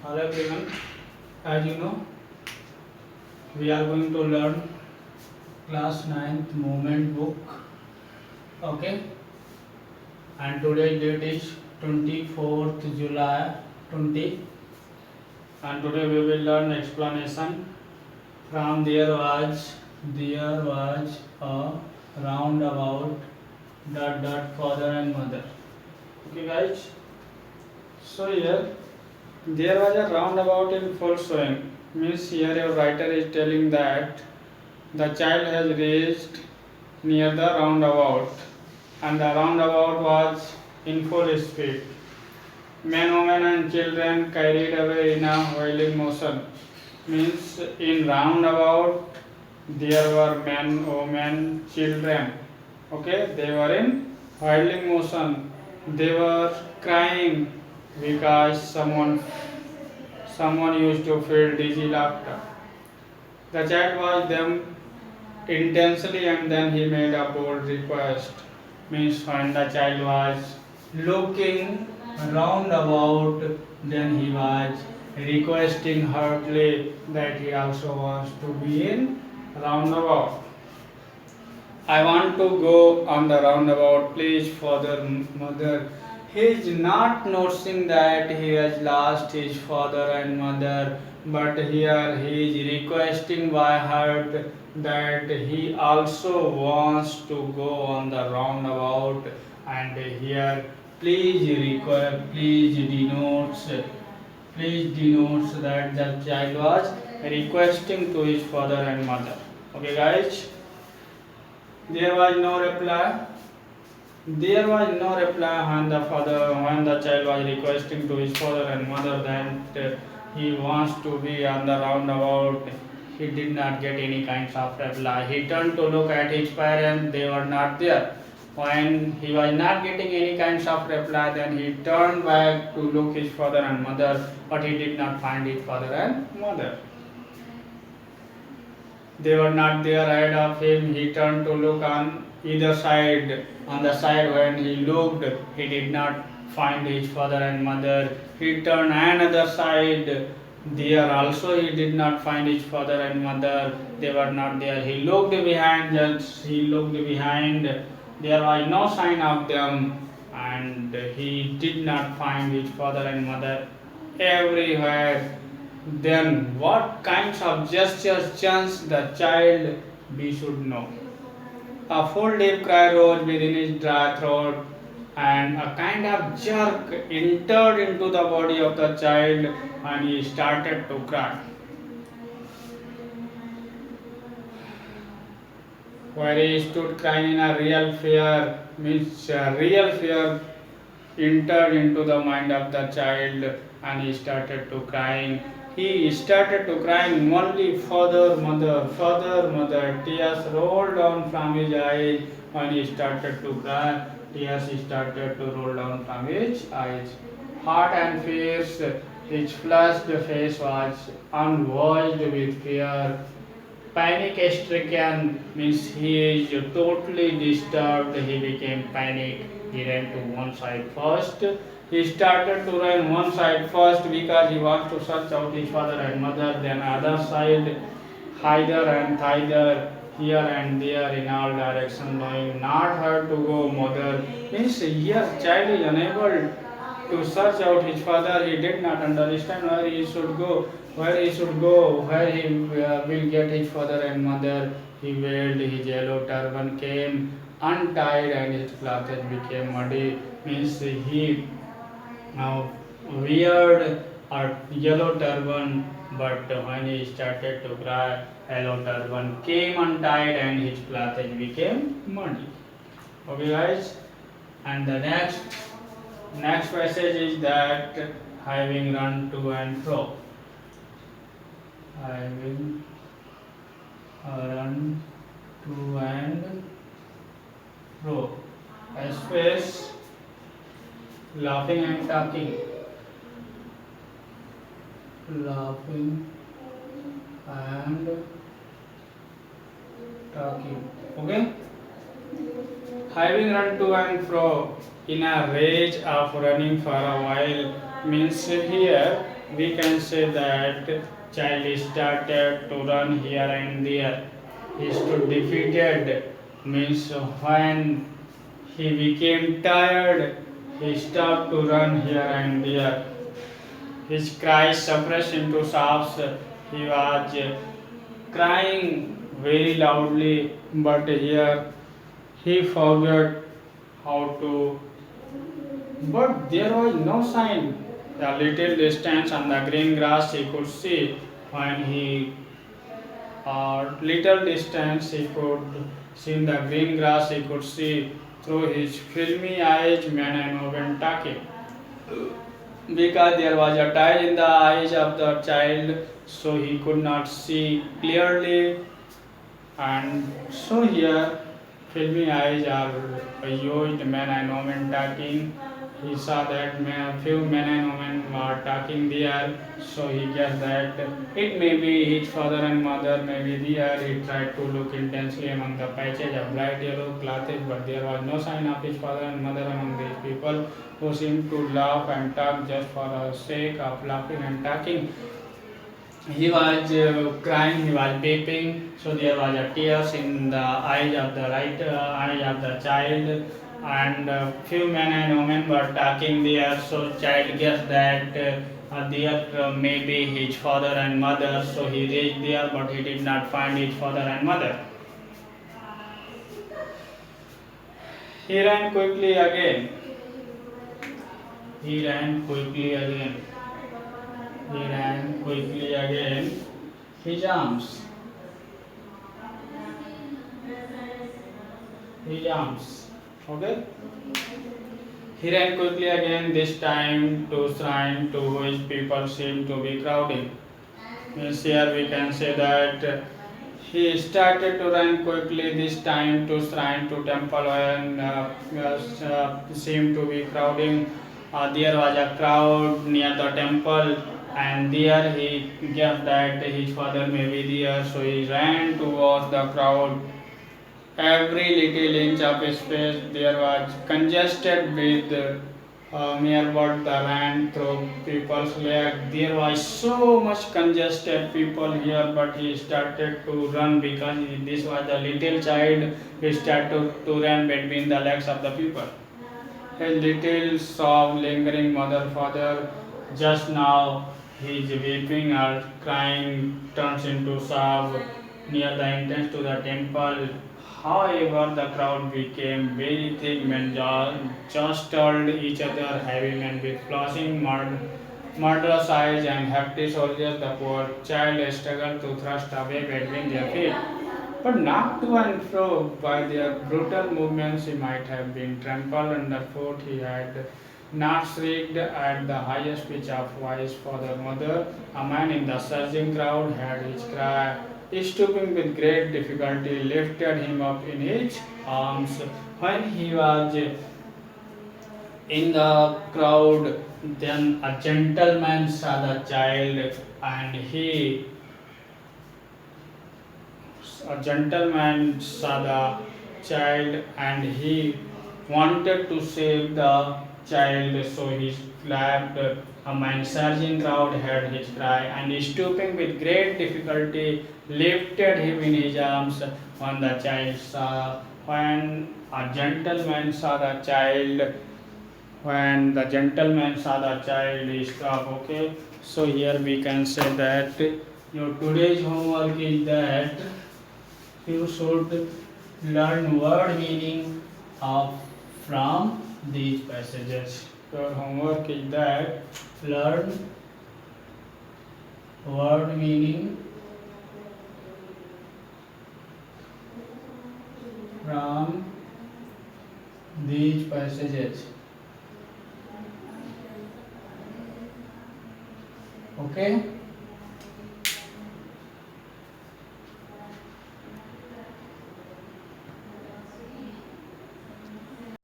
Hello everyone, as you know, we are going to learn class 9th movement book. Okay, and today's date is 24th July 20, and today we will learn explanation from there was a roundabout father and mother. Okay guys, so here there was a roundabout in full swing. Means here your writer is telling that the child has reached near the roundabout and the roundabout was in full speed. Men, women and children carried away in a whirling motion. Means in roundabout there were men, women, children. Okay, they were in whirling motion. They were crying because someone used to feel dizzy laughter. The child watched them intensely and then he made a bold request. Means when the child was looking round about, then he was requesting heartily that he also wants to be in roundabout. I want to go on the roundabout, please, father, mother. He is not noticing that he has lost his father and mother, but here he is requesting by heart that he also wants to go on the roundabout, and here please denotes that the child was requesting to his father and mother. Okay guys, there was no reply. There was no reply when the child was requesting to his father and mother that he wants to be on the roundabout. He did not get any kinds of reply. He turned to look at his parents. They were not there. When he was not getting any kinds of reply, then he turned back to look his father and mother, but he did not find his father and mother. They were not there ahead of him. He turned to look on either side. On the side when he looked, he did not find his father and mother. He turned another side. There also he did not find his father and mother. They were not there. He looked behind. There was no sign of them, and he did not find his father and mother everywhere. Then what kinds of gestures chance the child we should know. A full deep cry rose within his dry throat, and a kind of jerk entered into the body of the child, and he started to cry. Where he stood crying in a real fear, means real fear entered into the mind of the child, and he started to crying. He started to crying only father, mother. Tears rolled down from his eyes when he started to cry. Tears started to roll down from his eyes. Hot and fierce, his flushed face was unwashed with fear. Panic stricken means he is totally disturbed. He became panic. He ran to one side first. He started to run one side first because he wants to search out his father and mother. Then other side, hither and thither, here and there in all directions, knowing not where to go. Mother means here child is unable to search out his father. He did not understand where he should go, where he will get his father and mother. He wailed, his yellow turban came untied and his clothes became muddy. Means he weird a yellow turban, but when he started to cry, yellow turban came untied and his clothes became muddy. Okay guys, and the next passage is that having run to and fro. Having run to and fro. A space, laughing and talking. Laughing and talking. Okay? Having run to and fro in a rage of running for a while means here we can say that child started to run here and there. He stood defeated, means when he became tired, he stopped to run here and there. His cries suppressed into sobs. He was crying very loudly, but here he forgot how to. But there was no sign. A little distance on the green grass he could see. When he little distance he could see in the green grass, he could see through his filmy eyes men and women talking. Because there was a tie in the eyes of the child, so he could not see clearly. And so here filmy eyes are used, men and women talking. He saw that few men and women were talking there, so he guessed that it may be his father and mother may be there. He tried to look intensely among the patches of bright yellow clothes, but there was no sign of his father and mother among these people who seemed to laugh and talk just for the sake of laughing and talking. He was crying, he was weeping, so there was a tears in the eyes of the right eye of the child, and few men and women were talking there. So child guessed that there may be his father and mother. So he reached there, but he did not find his father and mother. He ran quickly again. He ran quickly again. He ran quickly again. His arms. His arms. Okay? He ran quickly again, this time to shrine to which people seem to be crowding. Means here we can say that he started to run quickly, this time to shrine to temple when seemed to be crowding. There was a crowd near the temple, and there he guessed that his father may be there, so he ran towards the crowd. Every little inch of space there was congested with mere what the ran through people's leg. There was so much congested people here, but he started to run because this was a little child. He started to run between the legs of the people. His little sob, lingering mother, father, just now his weeping or crying turns into sob near the entrance to the temple. However, the crowd became very thick. Men jostled each other, heavy men with flashing murderous eyes and hefty soldiers. The poor child struggled to thrust away between their feet. But knocked to and fro by their brutal movements, he might have been trampled underfoot. He had not shrieked at the highest pitch of voice for the mother. A man in the surging crowd had his cry. Stooping with great difficulty, lifted him up in his arms. When he was in the crowd, then a gentleman saw the child, and he wanted to save the child, so he clapped. A man surging crowd heard his cry, and stooping with great difficulty lifted him in his arms. When a gentleman saw the child, when the gentleman saw the child, he stopped. Okay, so here we can say that your today's homework is that you should learn word meaning of from these passages. Your homework is that learn word meaning from these passages. Okay.